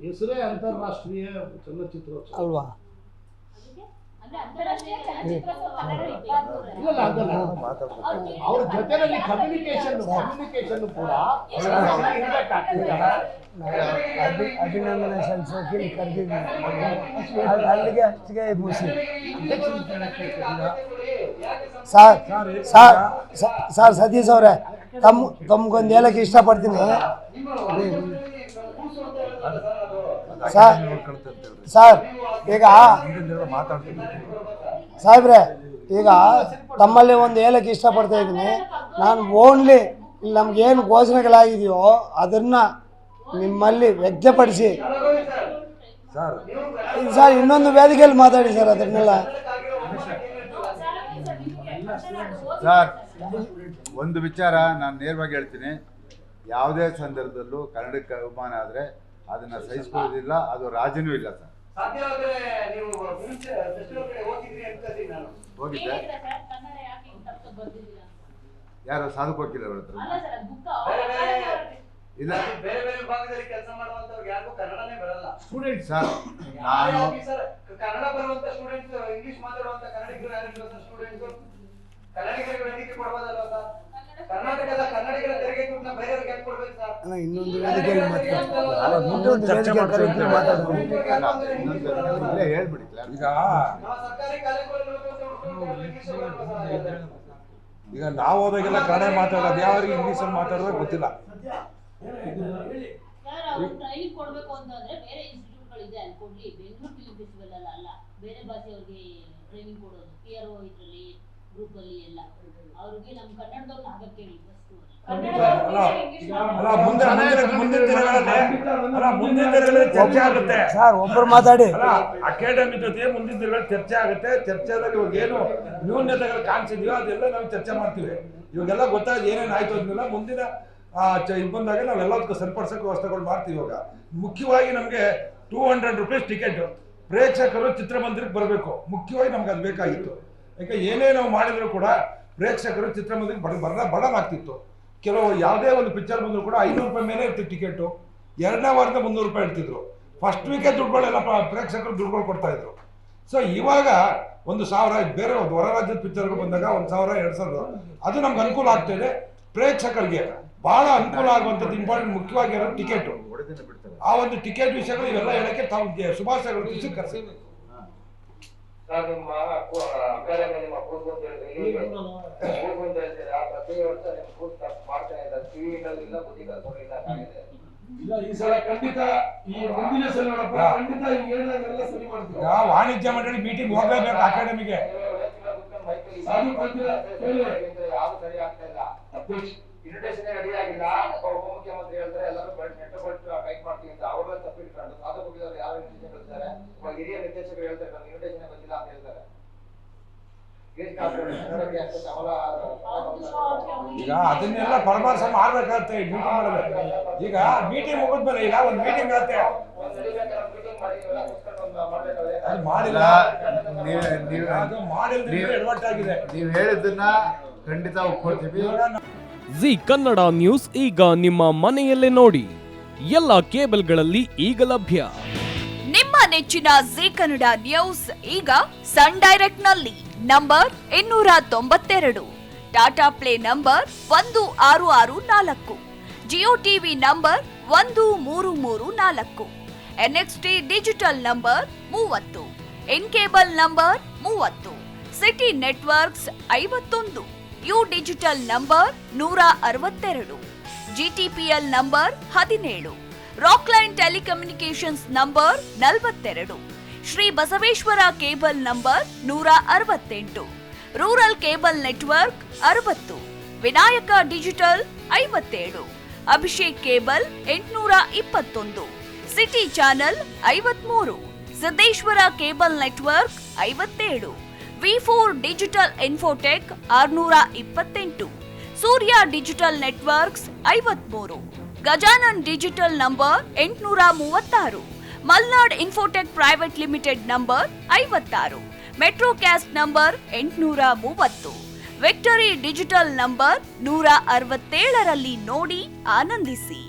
ಹೆಸರೇ ಅಂತಾರಾಷ್ಟ್ರೀಯ ಚಲನಚಿತ್ರೋತ್ಸವ ಅಲ್ವಾ? ಅವ್ರ ಜೊತೆಯಲ್ಲಿ ಕಮ್ಯುನಿಕೇಶನ್ ಕೂಡ ಅಭಿನಂದನೆ ಸಲ್ಲಿಸೋಕೆ ಕರೆದಿದ್ದೀನಿ. ಅಲ್ಲಿಗೆ ಅಷ್ಟಿಗೆ ಮುಗಿಸಿ. ಸರ್ ಸತೀಶ್ ಅವರೇ, ತಮ್ಗೊಂದು ಹೇಳಕ್ಕೆ ಇಷ್ಟಪಡ್ತೀನಿ ಸರ್. ಈಗ ಸಾಹೇಬ್ರೆ, ಈಗ ತಮ್ಮಲ್ಲಿ ಒಂದು ಹೇಳಕ್ಕೆ ಇಷ್ಟಪಡ್ತಾ ಇದ್ದೀನಿ. ನಾನು ಓನ್ಲಿ ಇಲ್ಲಿ ನಮ್ಗೇನು ಘೋಷಣೆಗಳಾಗಿದೆಯೋ ಅದನ್ನು ನಿಮ್ಮಲ್ಲಿ ವ್ಯಕ್ತಪಡಿಸಿ ಸರ್, ಇನ್ನೊಂದು ವೇದಿಕೆಯಲ್ಲಿ ಮಾತಾಡಿ ಸರ್ ಅದನ್ನೆಲ್ಲ. ಸರ್, ಒಂದು ವಿಚಾರ ನಾನು ನೇರವಾಗಿ ಹೇಳ್ತೀನಿ. ಯಾವುದೇ ಸಂದರ್ಭದಲ್ಲೂ ಕನ್ನಡಕ್ಕೆ ಅವಮಾನ ಆದರೆ ಅದನ್ನು ಸಹಿಸ್ಕೊಳ್ಳೋದಿಲ್ಲ, ಅದು ರಾಜನೂ ಇಲ್ಲ ಸರ್. ಹೋಗಿದ್ದೆ ಯಾರು ಸಾಧು ಕೊಟ್ಟಿಲ್ಲ ಅವ್ರ ಹತ್ರ ಇಲ್ಲ. ಬೇರೆ ಬೇರೆ ಭಾಗದಲ್ಲಿ ಕೆಲಸ ಮಾಡುವಂತವ್ರಿಗೆ ಯಾರಿಗೂ ಕನ್ನಡನೇ ಬರಲ್ಲ. ಸ್ಟೂಡೆಂಟ್ ಸರ್, ನಾನು ಕನ್ನಡ ಬರುವಂತ ಸ್ಟೂಡೆಂಟ್ಸ್, ಇಂಗ್ಲಿಷ್ ಮಾತಾಡುವಂತ ಕನ್ನಡಿಗರು ಯಾರಿಲ್ಲ ಸರ್. ಸ್ಟೂಡೆಂಟ್ಸ್ ಕನ್ನಡಿಗರಿಗೆ ವೇದಿಕೆ ಕೊಡಬಹುದಲ್ವಾ ಸರ್? ಕರ್ನಾಟಕದ ಕನ್ನಡಿಗರ ತೆರಿಗೆ ದುಡ್ಡನ್ನ ಬೇರೆಯವ್ರಿಗೆ ಯಾಕೆ ಕೊಡ್ಬೇಕು ಸರ್? ಇನ್ನೊಂದು ವೇದಿಕೆಯಲ್ಲಿ ಹೇಳ್ಬಿಡಿ. ಈಗ ನಾವು ಹೋದಾಗೆಲ್ಲ ಕನ್ನಡ ಮಾತಾಡೋದು, ಯಾರಿಗೆ ಇಂಗ್ಲೀಷಲ್ಲಿ ಮಾತಾಡೋದು ಗೊತ್ತಿಲ್ಲ. ಟ್ರೈನಿಂಗ್ ಕೊಡ್ಬೇಕು ಅಂತಂದ್ರೆ ಬೇರೆ ಇನ್ಸ್ಟಿಟ್ಯೂಟ್ಗಳಿದೆ, ಅಲ್ಲಿ ಕೊಡ್ಲಿ. ಬೆಂಗಳೂರು ಫಿಲ್ಮ್ ಫೆಸ್ಟಿವಲ್ ಅಲ್ಲ, ಬೇರೆ ಭಾಷೆಯವ್ರಿಗೆ ಟ್ರೈನಿಂಗ್ ಕೊಡೋದು. PRO ಇದ್ರಲ್ಲಿ ಗ್ರೂಪ್ ಅಲ್ಲಿ ಎಲ್ಲ ಅವ್ರಿಗೆ ನಮ್ಮ ಕನ್ನಡದವ್ರನ್ನ ಆಗಕ್ಕೆ ಹೇಳಿ ಫಸ್ಟ್. ಚರ್ಚೆ ಆಗುತ್ತೆ ಸರ್, ಒಬ್ಬರು ಮಾತಾಡಿ. ಅಕಾಡೆಮಿ ಜೊತೆ ಮುಂದಿನ ದಿನಗಳಲ್ಲಿ ಚರ್ಚೆ ಆಗುತ್ತೆ. ಚರ್ಚೆದಾಗ ಇವಾಗ ಏನು ನ್ಯೂನ್ಯತೆಗಳು ಕಾಣಿಸಿದೆಯೋ ಅದೆಲ್ಲ ನಾವು ಚರ್ಚೆ ಮಾಡ್ತೀವಿ. ಇವಾಗೆಲ್ಲ ಗೊತ್ತಾಗಿ ಏನೇನು ಆಯ್ತು ಅದನ್ನೆಲ್ಲ ಮುಂದಿನ ಬಂದಾಗ ನಾವೆಲ್ಲದಕ್ಕೂ ಸರಿಪಡಿಸೋಕೆ ವ್ಯವಸ್ಥೆಗಳು ಮಾಡ್ತೀವಿ. ಇವಾಗ ಮುಖ್ಯವಾಗಿ ನಮಗೆ 200 ರೂಪೀಸ್ ಟಿಕೆಟ್ ಪ್ರೇಕ್ಷಕರು ಚಿತ್ರಮಂದಿರಕ್ಕೆ ಬರಬೇಕು. ಮುಖ್ಯವಾಗಿ ನಮ್ಗೆ ಅದು ಬೇಕಾಗಿತ್ತು. ಯಾಕೆ ಏನೇ ನಾವು ಮಾಡಿದ್ರು ಕೂಡ ಪ್ರೇಕ್ಷಕರು ಚಿತ್ರಮಂದಿರಕ್ಕೆ ಬಡಲಾಗ್ತಿತ್ತು. ಕೆಲವು ಯಾವುದೇ ಒಂದು ಪಿಕ್ಚರ್ ಬಂದರೂ ಕೂಡ 500 ರೂಪಾಯಿ ಮೇಲೆ ಇರ್ತಿತ್ತು ಟಿಕೆಟು. ಎರಡನೇ ವಾರದ 300 ರೂಪಾಯಿ ಇಡ್ತಿದ್ರು. ಫಸ್ಟ್ ವೀಕೆ ದುಡ್ಡುಗಳೆಲ್ಲ ಪ್ರೇಕ್ಷಕರು ದುಡ್ಡುಗಳು ಕೊಡ್ತಾ ಇದ್ರು. ಸೊ ಇವಾಗ 1000 ಬೇರೆ ಹೊರ ರಾಜ್ಯದ ಪಿಕ್ಚರ್ಗಳು ಬಂದಾಗ 1000, 2000 ಅದು ನಮ್ಗೆ ಅನುಕೂಲ ಆಗ್ತಾಯಿದೆ. ಪ್ರೇಕ್ಷಕರಿಗೆ ಬಹಳ ಅನುಕೂಲ ಆಗುವಂಥದ್ದು ಇಂಪಾರ್ಟೆಂಟ್ ಮುಖ್ಯವಾಗಿ ಇರೋದು ಟಿಕೆಟು. ಆ ಒಂದು ಟಿಕೆಟ್ ವಿಷಯಗಳು ಇವೆಲ್ಲ ಹೇಳಕ್ಕೆ ತಮಗೆ ಶುಭಾಶಯಗಳು ತಿಳಿಸಿ ಕರೆಸಿ. ನಿಮ್ಮ ಅಕಾಡೆಮಿ ನಿಮ್ಮ ಪ್ರತಿ ವರ್ಷ ನಿಮ್ಮ ಮಾಡ್ತಾ ಇದ್ದಾರೆ. ಟಿವಿಗಳಿಲ್ಲ, ಬುದ್ಧಿಗಳಿಲ್ಲ. ಇಲ್ಲ, ಈ ಸಲ ಖಂಡಿತ ಈ ಮುಂದಿನ ಸಲ ಖಂಡಿತ ಹೇಳಿದಾಗೆಲ್ಲ ಸರಿ ಮಾಡ್ತೀವಿ. ವಾಣಿಜ್ಯ ಮಂಡಳಿ ಮೀಟಿಂಗ್ ಹೋಗ್ಲೇಬೇಕು ಅಕಾಡೆಮಿಗೆ. ಯಾವ್ದು ಸರಿ ಆಗ್ತಾ ಇಲ್ಲ. ಇನ್ವಿಟೇಷನ್ ರೆಡಿ ಆಗಿಲ್ಲ. ಉಪಮುಖ್ಯಮಂತ್ರಿ ಹೇಳ್ತಾರೆ ಎಲ್ಲರೂ ಟೈಪ್ ಮಾಡ್ತೀವಿ ಅಂತ. ಅವ್ರನ್ನ ತಪ್ಪಿಟ್ಕೊಂಡು ಸಾಧು ಹೋಗಿದವರು ಯಾವ ಇನ್ವಿಟೇಷನ್ ಹೇಳ್ತಾರೆ. ಹಿರಿಯ ನಿರ್ದೇಶಕರು ಹೇಳ್ತಾರೆ ನಮ್ಗೆ ಇನ್ವಿಟೇಷನ್ ಬಂದಿಲ್ಲ ಅಂತ ಹೇಳ್ತಾರೆ. ಈಗ ಅದನ್ನೆಲ್ಲ ಪರಾಮರ್ಶೆ ಮಾಡ್ಬೇಕಾಗತ್ತೆ ಮೀಟಿಂಗ್ ಮಾಡಿದ್ರೆ. ಈಗ ಮೀಟಿಂಗ್ ಮುಗಿದ್ಮೇಲೆ ಈಗ ಒಂದು ಮೀಟಿಂಗ್ ಆಗುತ್ತೆ, ಅದು ಮಾಡಿಲ್ಲ. ನೀವು ಹೇಳಿದ್ದನ್ನ ಖಂಡಿತ ಒಪ್ಕೊಳ್ತೀವಿ. ಜಿ ಕನ್ನಡ ನ್ಯೂಸ್ ಈಗ ನಿಮ್ಮ ಮನೆಯಲ್ಲೇ ನೋಡಿ. ಎಲ್ಲ ಕೇಬಲ್ಗಳಲ್ಲಿ ಈಗ ಲಭ್ಯ. ನಿಮ್ಮ ನೆಚ್ಚಿನ ಜಿ ಕನ್ನಡ ನ್ಯೂಸ್ ಈಗ ಸನ್ ಡೈರೆಕ್ಟ್ ನಲ್ಲಿ number 292, Tata play number 1664, Jio TV number 1334, NXT digital number 30, in cable number 30, city networks 51, U digital number 162, GTPL number 17, Rockline telecommunications number 42, Shri Basaveshwara cable number 168, rural cable network 60, Vinayaka digital 57, Abhishek cable 821, city channel 53, Siddeshwara cable network 57, V4 digital Infotech 628, Surya digital networks 53, Gajanan digital number 836, Malnad infotech private limited number 56, metrocast number 830, victory digital number 167ರಲ್ಲಿ ನೋಡಿ ಆನಂದಿಸಿ.